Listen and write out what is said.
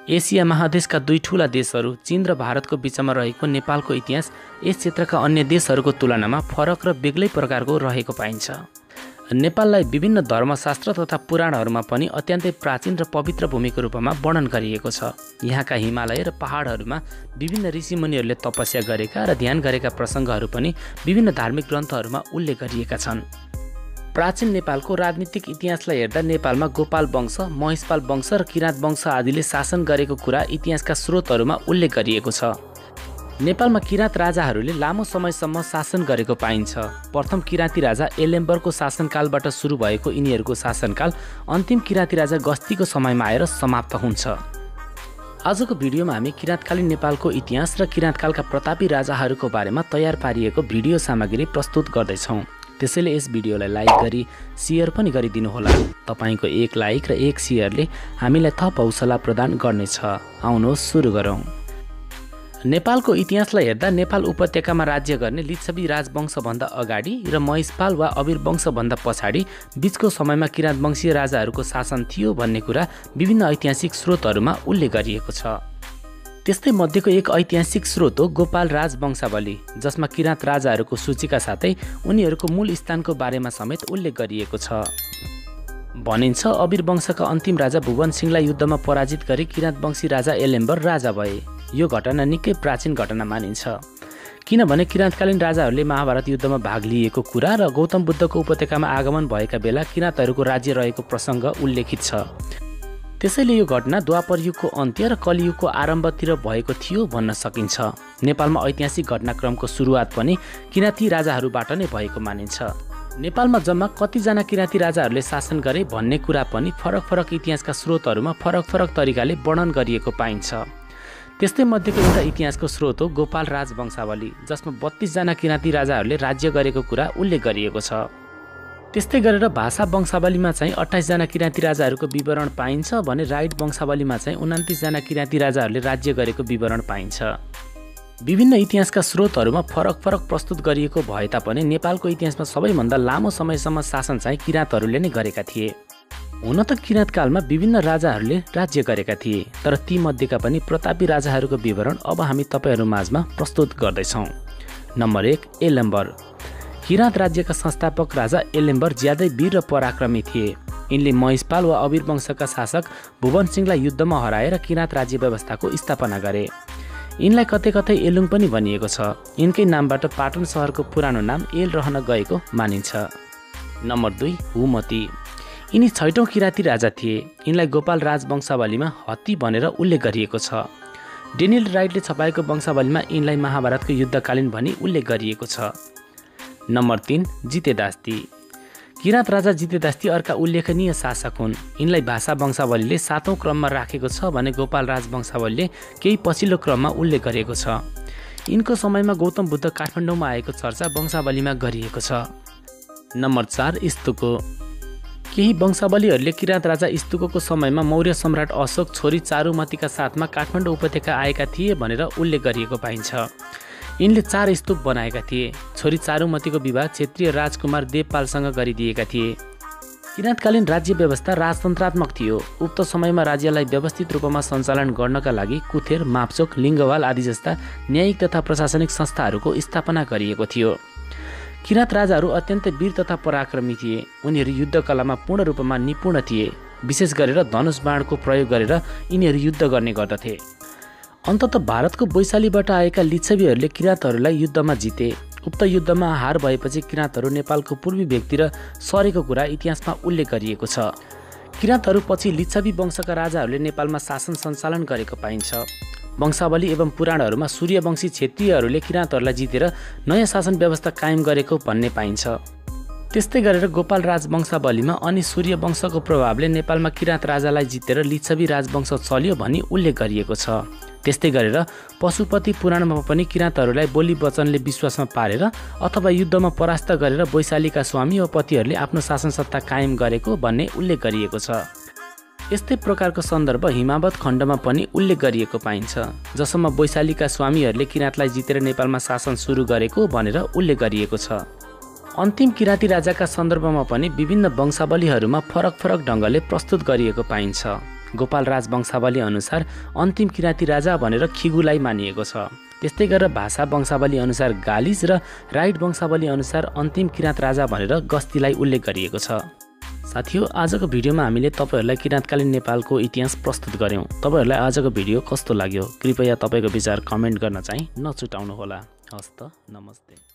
Asia महादेशका दुई ठूला देशहरू चीन र भारतको बीचमा रहेको नेपालको इतिहास यस क्षेत्रका अन्य देशहरूको तुलनामा फरक र बेग्लै प्रकारको रहेको पाइन्छ। नेपाललाई विभिन्न धर्मशास्त्र तथा पुराणहरूमा पनि अत्यन्तै प्राचीन र पवित्र भूमिको रूपमा वर्णन गरिएको छ। यहाँका हिमालय र पहाडहरूमा विभिन्न ऋषिमुनिहरूले तपस्या गरेका र ध्यान गरेका प्रसङ्गहरू पनि विभिन्न धार्मिक ग्रन्थहरूमा उल्लेख गरिएका छन्। प्राचीन नेपालको राजनीतिक इतिहासलाई हेर्दा नेपालमा गोपाल वंश, महिषपाल वंश र किराँत वंश आदिले शासन गरेको कुरा इतिहासका स्रोतहरूमा उल्लेख गरिएको छ। नेपालमा किराँत राजाहरूले लामो समयसम्म शासन गरेको पाइन्छ। प्रथम किराँती राजा एलेम्बरको शासनकालबाट सुरु भएको यिनीहरूको शासनकाल अन्तिम किराँती राजा गस्तीको समयमा आएर समाप्त हुन्छ। आजको भिडियोमा हामी किराँतकालीन नेपालको इतिहास र किराँतकालका प्रतापी राजाहरूको बारेमा तयार पारिएको भिडियो सामग्री प्रस्तुत गर्दैछौँ। त्यसैले यस भिडियोलाई लाइक गरी सेयर पनि गरिदिनु होला। तपाईको एक लाइक र एक सेयरले हामीलाई थप हौसला प्रदान गर्नेछ। आउनुहोस् सुरु गरौँ। नेपालको इतिहासलाई हेर्दा नेपाल उपत्यकामा राज्य गर्ने लिच्छवी राजवंशभन्दा अगाडि र महिषपाल वा अबिर वंशभन्दा पछाडि बीचको समयमा किराँत वंशीय राजाहरूको शासन थियो भन्ने कुरा विभिन्न ऐतिहासिक स्रोतहरूमा उल्लेख गरिएको छ। त्यस्तै मध्येको एक ऐतिहासिक स्रोत हो गोपाल राजवंशावली, जसमा किराँत राजाहरूको सूचीका साथै उनीहरूको मूल स्थानको बारेमा समेत उल्लेख गरिएको छ। भनिन्छ अबिर वंशका अन्तिम राजा भुवन सिंहलाई युद्धमा पराजित गरी किराँत वंशी राजा एलेम्बर राजा भए। यो घटना निकै प्राचीन घटना मानिन्छ, किनभने किराँतकालीन राजाहरूले महाभारत युद्धमा भाग लिएको कुरा र गौतम बुद्धको उपत्यकामा आगमन भएका बेला किराँतहरूको राज्य रहेको प्रसङ्ग उल्लेखित छ। त्यसैले यो घटना द्वापर युगको अन्त्य र कलियुगको आरम्भतिर भएको थियो भन्न सकिन्छ। नेपालमा ऐतिहासिक घटनाक्रमको सुरुवात पनि किराँती राजाहरूबाट नै भएको मानिन्छ। नेपालमा जम्मा कतिजना किराँती राजाहरूले शासन गरे भन्ने कुरा पनि फरक फरक इतिहासका स्रोतहरूमा फरक फरक तरिकाले वर्णन गरिएको पाइन्छ। त्यस्तै मध्येको एउटा इतिहासको स्रोत हो गोपाल राजवंशावली, जसमा 32 जना किराँती राजाहरूले राज्य गरेको कुरा उल्लेख गरिएको छ। त्यस्तै गरेर भाषा वंशावलीमा चाहिँ 28 जना किराँती राजाहरूको विवरण पाइन्छ भने राइट वंशावलीमा चाहिँ 29 जना किराँती राजाहरूले राज्य गरेको विवरण पाइन्छ। विभिन्न इतिहासका स्रोतहरूमा फरक फरक प्रस्तुत गरिएको भए तापनि नेपालको इतिहासमा सबैभन्दा लामो समयसम्म शासन चाहिँ किराँतहरूले नै गरेका थिए। हुन त किराँतकालमा विभिन्न राजाहरूले राज्य गरेका थिए, तर ती मध्येका पनि प्रतापी राजाहरूको विवरण अब हामी तपाईहरू माझमा प्रस्तुत गर्दैछौँ। नम्बर 1, एलेम्बर। किराँत राज्यका संस्थापक राजा एलेम्बर ज्यादै वीर र पराक्रमी थिए। यिनले महिषपाल वा अबिर वंशका शासक भुवन सिंहलाई युद्धमा हराएर किराँत राज्य व्यवस्थाको स्थापना गरे। यिनलाई कतै कतै एलुङ पनि भनिएको छ। यिनकै नामबाट पाटन सहरको पुरानो नाम एल रहन गएको मानिन्छ। नम्बर 2, हुमती। यिनी 6औं किराँती राजा थिए। यिनलाई गोपाल राजवंशावलीमा हत्ती भनेर उल्लेख गरिएको छ। डेनियल राइटले छपाएको वंशावलीमा यिनलाई महाभारतको युद्धकालीन भनी उल्लेख गरिएको छ। नम्बर 3, जितेदास्ती। किराँत राजा जितेदास्ती अर्का उल्लेखनीय शासक हुन्। यिनलाई भाषा वंशावलीले 7औं क्रममा राखेको छ भने गोपाल राजवंशावलीले केही पछिल्लो क्रममा उल्लेख गरेको छ। यिनको समयमा गौतम बुद्ध काठमाडौँमा आएको चर्चा वंशावलीमा गरिएको छ। नम्बर 4, इस्तुको। केही वंशावलीहरूले किराँत राजा इस्तुको समयमा मौर्य सम्राट अशोक छोरी चारुमतीका साथमा काठमाडौँ उपत्यका आएका थिए भनेर उल्लेख गरिएको पाइन्छ। यिनले 4 स्तूप बनाएका थिए। छोरी चारुमतीको विवाह क्षेत्रीय राजकुमार देवपालसँग गरिदिएका थिए। किराँतकालीन राज्य व्यवस्था राजतन्त्रात्मक थियो। उक्त समयमा राज्यलाई व्यवस्थित रूपमा सञ्चालन गर्नका लागि कुथेर, मापचोक, लिङ्गवाल आदि जस्ता न्यायिक तथा प्रशासनिक संस्थाहरूको स्थापना गरिएको थियो। किराँत राजाहरू अत्यन्तै वीर तथा पराक्रमी थिए। उनीहरू युद्धकलामा पूर्ण रूपमा निपुण थिए। विशेष गरेर धनुष बाणको प्रयोग गरेर यिनीहरू युद्ध गर्ने गर्दथे। अन्ततः भारतको वैशालीबाट आएका लिच्छवीहरूले किराँतहरूलाई युद्धमा जिते। उक्त युद्धमा हार भएपछि किराँतहरू नेपालको पूर्वी भेगतिर सरेको कुरा इतिहासमा उल्लेख गरिएको छ। किराँतहरू पछि लिच्छवी वंशका राजाहरूले नेपालमा शासन सञ्चालन गरेको पाइन्छ। वंशावली एवं पुराणहरूमा सूर्यवंशी क्षेत्रीयहरूले किराँतहरूलाई जितेर नयाँ शासन व्यवस्था कायम गरेको भन्ने पाइन्छ। त्यस्तै गरेर गोपाल राजवंशावलीमा अनि सूर्यवंशको प्रभावले नेपालमा किराँत राजालाई जितेर लिच्छवी राजवंश चल्यो भनी उल्लेख गरिएको छ। त्यस्तै गरेर पशुपति पुराणमा पनि किराँतहरूलाई बोली वचनले विश्वासमा पारेर अथवा युद्धमा परास्त गरेर वैशालीका स्वामी वा पतिहरूले आफ्नो शासन सत्ता कायम गरेको भन्ने उल्लेख गरिएको छ। यस्तै प्रकारको सन्दर्भ हिमावत खण्डमा पनि उल्लेख गरिएको पाइन्छ, जसमा वैशालीका स्वामीहरूले किराँतलाई जितेर नेपालमा शासन सुरु गरेको भनेर उल्लेख गरिएको छ। अन्तिम किराँती राजाका सन्दर्भमा पनि विभिन्न वंशावलीहरूमा फरक फरक ढङ्गले प्रस्तुत गरिएको पाइन्छ। गोपाल राज वंशावली अनुसार अन्तिम किराँती राजा भनेर खिगुलाई मानिएको छ। त्यस्तै गरेर भाषा वंशावली अनुसार गालिज र राइट वंशावली अनुसार अन्तिम किराँत राजा भनेर गस्तीलाई उल्लेख गरिएको छ। साथीहो, आजको भिडियोमा हामीले तपाईहरुलाई किराँतकालीन नेपालको इतिहास प्रस्तुत गर्यौं। तपाईहरुलाई आजको भिडियो कस्तो लाग्यो? कृपया तपाईको विचार कमेन्ट गर्न चाहिँ नछुटाउनु होला। हस्त नमस्ते।